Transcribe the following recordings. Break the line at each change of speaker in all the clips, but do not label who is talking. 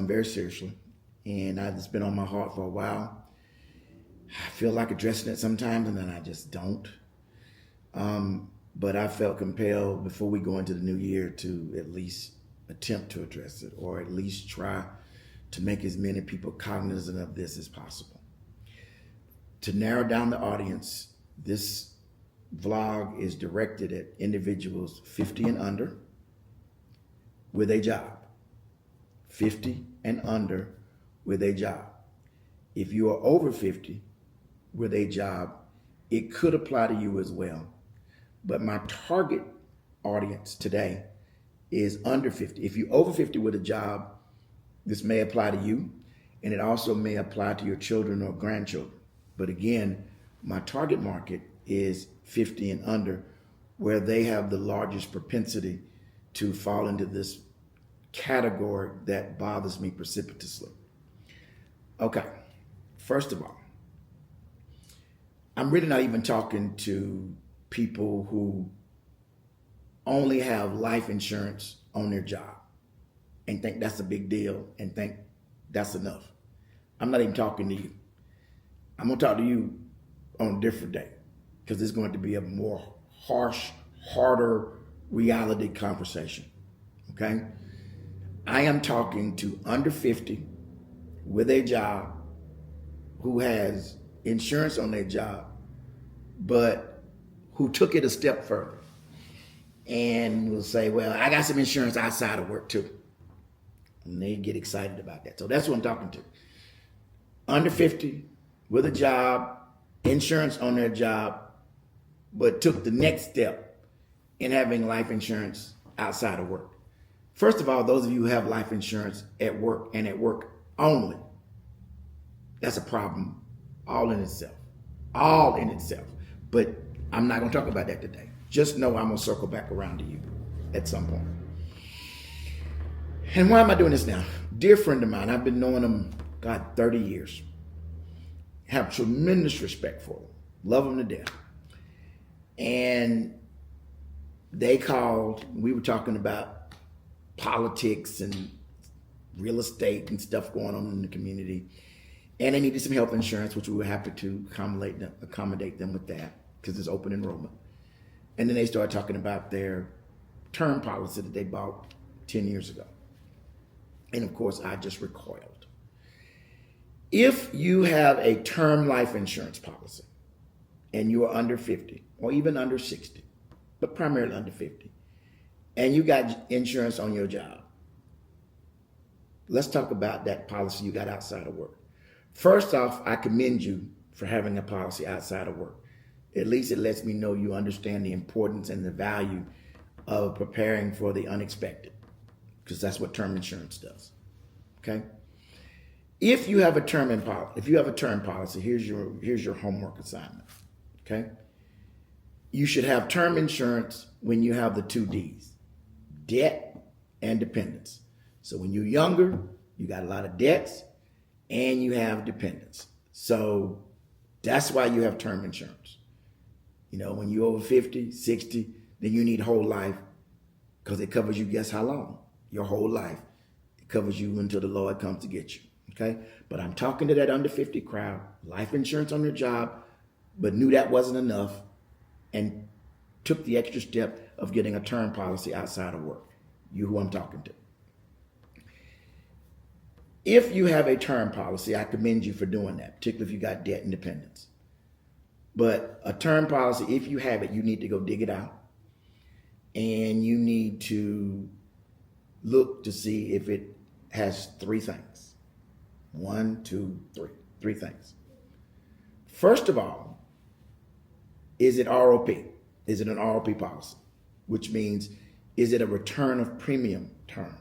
something very seriously, and it's been on my heart for a while. I feel like addressing it sometimes, and then I just don't. But I felt compelled before we go into the new year to at least attempt to address it, or at least try to make as many people cognizant of this as possible. To narrow down the audience, this vlog is directed at individuals 50 and under with a job. 50 and under with a job. If you are over 50 with a job, it could apply to you as well. But my target audience today is under 50. If you're over 50 with a job, this may apply to you, and it also may apply to your children or grandchildren. But again, my target market is 50 and under, where they have the largest propensity to fall into this category that bothers me precipitously. Okay, first of all, I'm really not even talking to people who only have life insurance on their job and think that's a big deal and think that's enough. I'm not even talking to you. I'm gonna talk to you on a different day, because it's going to be a more harsh, harder reality conversation, okay? I am talking to under 50 with a job who has insurance on their job, but who took it a step further and will say, well, I got some insurance outside of work too. And they get excited about that. So that's what I'm talking to. Under 50 with a job, insurance on their job, but took the next step in having life insurance outside of work. First of all, those of you who have life insurance at work and at work only, that's a problem all in itself. But I'm not gonna talk about that today. Just know I'm gonna circle back around to you at some point. And why am I doing this now? Dear friend of mine, I've been knowing him, 30 years. Have tremendous respect for them. Love them to death. And they called, we were talking about politics and real estate and stuff going on in the community. And they needed some health insurance, which we were happy to accommodate them with that, because it's open enrollment. And then they started talking about their term policy that they bought 10 years ago. And of course, I just recoiled. If you have a term life insurance policy and you are under 50 or even under 60, but primarily under 50, and you got insurance on your job, let's talk about that policy you got outside of work. First off, I commend you for having a policy outside of work. At least it lets me know you understand the importance and the value of preparing for the unexpected, because that's what term insurance does. Okay? If you have a term policy, here's your homework assignment. Okay? You should have term insurance when you have the 2 Ds, debt and dependence. So when you're younger, you got a lot of debts and you have dependents. So that's why you have term insurance. You know, when you're over 50, 60, then you need whole life, because it covers you, guess how long? Your whole life. It covers you until the Lord comes to get you. Okay? But I'm talking to that under 50 crowd, life insurance on their job, but knew that wasn't enough and took the extra step of getting a term policy outside of work. You who I'm talking to. If you have a term policy, I commend you for doing that, particularly if you got debt and dependence. But a term policy, if you have it, you need to go dig it out. And you need to look to see if it has 3 things. 1, 2, 3. 3 things. First of all, is it ROP? Is it an ROP policy? Which means, is it a return of premium term?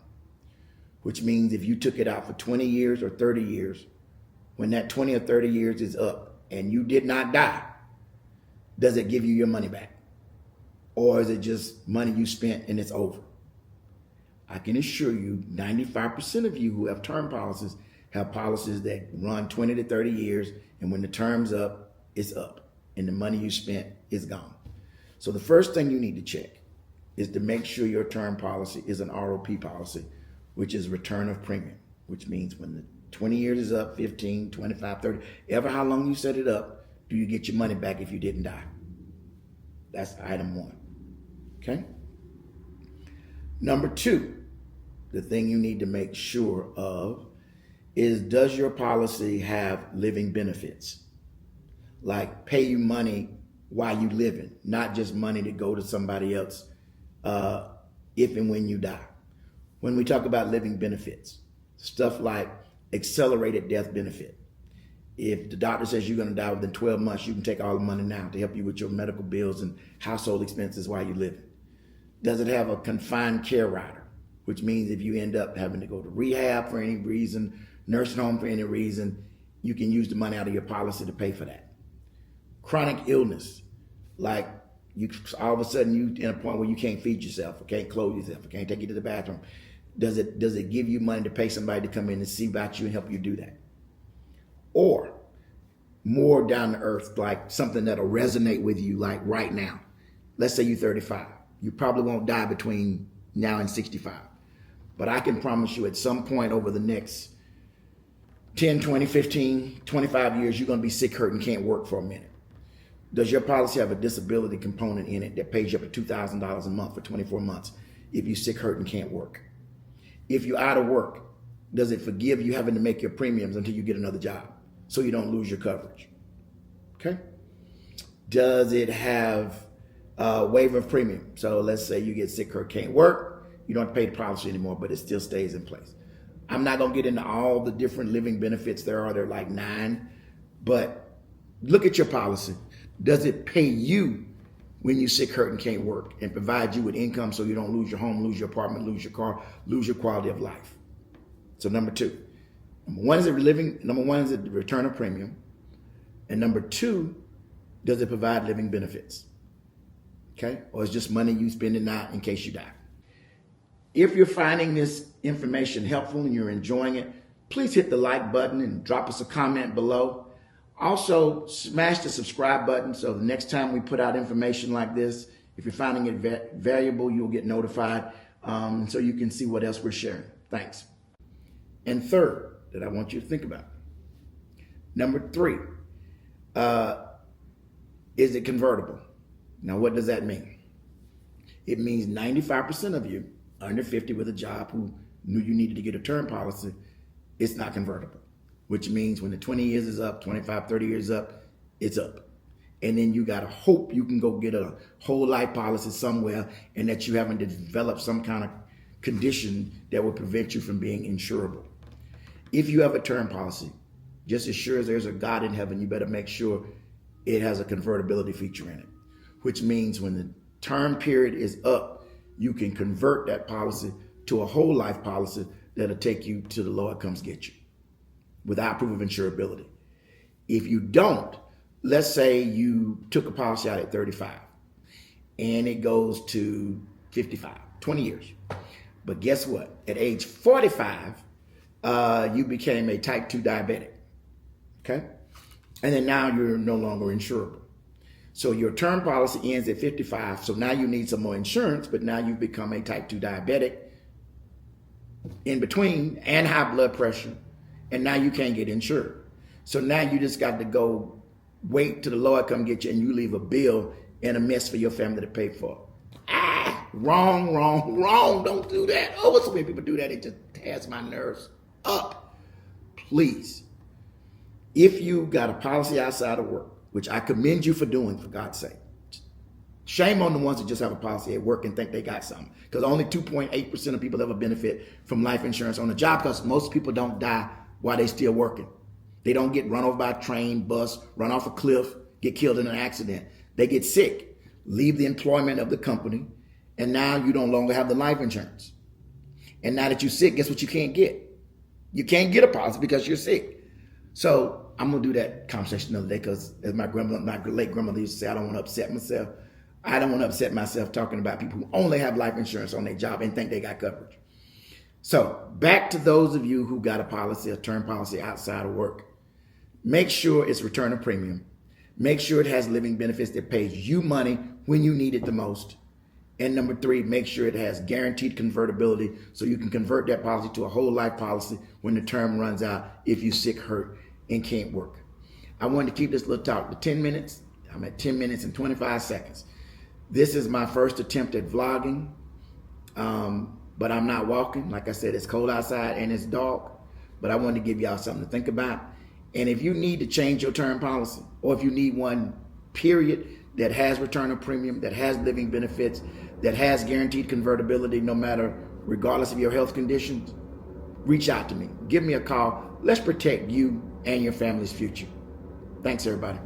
Which means if you took it out for 20 years or 30 years, when that 20 or 30 years is up and you did not die, does it give you your money back? Or is it just money you spent and it's over? I can assure you 95% of you who have term policies have policies that run 20 to 30 years, and when the term's up, it's up and the money you spent is gone. So the first thing you need to check is to make sure your term policy is an ROP policy, which is return of premium. which means when the 20 years is up, 15, 25, 30, ever how long you set it up, do you get your money back if you didn't die? That's item one. Okay? Number two, the thing you need to make sure of is, does your policy have living benefits? Like pay you money while you living, not just money to go to somebody else if and when you die. When we talk about living benefits, stuff like accelerated death benefit. If the doctor says you're going to die within 12 months, you can take all the money now to help you with your medical bills and household expenses while you're living. Does it have a confined care rider, which means if you end up having to go to rehab for any reason, nursing home for any reason, you can use the money out of your policy to pay for that. Chronic illness, like you all of a sudden you in a point where you can't feed yourself, or can't clothe yourself, or can't take you to the bathroom. Does it give you money to pay somebody to come in and see about you and help you do that? Or more down to earth, like something that'll resonate with you like right now. Let's say you're 35. You probably won't die between now and 65. But I can promise you at some point over the next 10, 20, 15, 25 years, you're going to be sick, hurt, and can't work for a minute. Does your policy have a disability component in it that pays you up to $2,000 a month for 24 months if you're sick, hurt, and can't work? If you're out of work, does it forgive you having to make your premiums until you get another job so you don't lose your coverage? Okay. Does it have a waiver of premium? So let's say you get sick, hurt, can't work. You don't have to pay the policy anymore, but it still stays in place. I'm not going to get into all the different living benefits there are. There are like 9. But look at your policy. Does it pay you when you're sick, hurt, and can't work, and provide you with income so you don't lose your home, lose your apartment, lose your car, lose your quality of life? So number 2. Number one, is it the return of premium? And number 2, does it provide living benefits? Okay? Or it's just money you spending out in case you die. If you're finding this information helpful and you're enjoying it, please hit the like button and drop us a comment below. Also, smash the subscribe button so the next time we put out information like this, if you're finding it valuable, you'll get notified so you can see what else we're sharing. Thanks. And third, that I want you to think about. Number 3, is it convertible? Now, what does that mean? It means 95% of you under 50 with a job who knew you needed to get a term policy, it's not convertible, which means when the 20 years is up, 25, 30 years up, it's up. And then you got to hope you can go get a whole life policy somewhere and that you haven't developed some kind of condition that will prevent you from being insurable. If you have a term policy, just as sure as there's a God in heaven, you better make sure it has a convertibility feature in it, which means when the term period is up, you can convert that policy to a whole life policy that'll take you to the Lord comes get you without proof of insurability. If you don't, let's say you took a policy out at 35 and it goes to 55, 20 years. But guess what? At age 45, you became a type 2 diabetic, okay? And then now you're no longer insurable. So your term policy ends at 55, so now you need some more insurance, but now you've become a type 2 diabetic in between and high blood pressure, and now you can't get insured. So now you just got to go wait till the Lord come get you and you leave a bill and a mess for your family to pay for. Wrong. Don't do that. Oh, so many people do that. It just tears my nerves up. Please, if you got a policy outside of work, which I commend you for doing, for God's sake. Shame on the ones that just have a policy at work and think they got something. Because only 2.8% of people ever benefit from life insurance on the job, because most people don't die while they still working. They don't get run over by a train, bus, run off a cliff, get killed in an accident. They get sick, leave the employment of the company, and now you no longer have the life insurance. And now that you're sick, guess what you can't get? You can't get a policy because you're sick. So I'm going to do that conversation another day because as my late grandmother used to say, I don't want to upset myself. I don't want to upset myself talking about people who only have life insurance on their job and think they got coverage. So back to those of you who got a policy, a term policy outside of work. Make sure it's return of premium. Make sure it has living benefits that pays you money when you need it the most. And number 3, make sure it has guaranteed convertibility so you can convert that policy to a whole life policy when the term runs out if you're sick, hurt, and can't work. I wanted to keep this little talk to 10 minutes. I'm at 10 minutes and 25 seconds. This is my first attempt at vlogging, but I'm not walking. Like I said, it's cold outside and it's dark, but I wanted to give y'all something to think about. And if you need to change your term policy, or if you need one, period, that has return of premium, that has living benefits, that has guaranteed convertibility no matter, regardless of your health conditions, reach out to me. Give me a call. Let's protect you and your family's future. Thanks, everybody.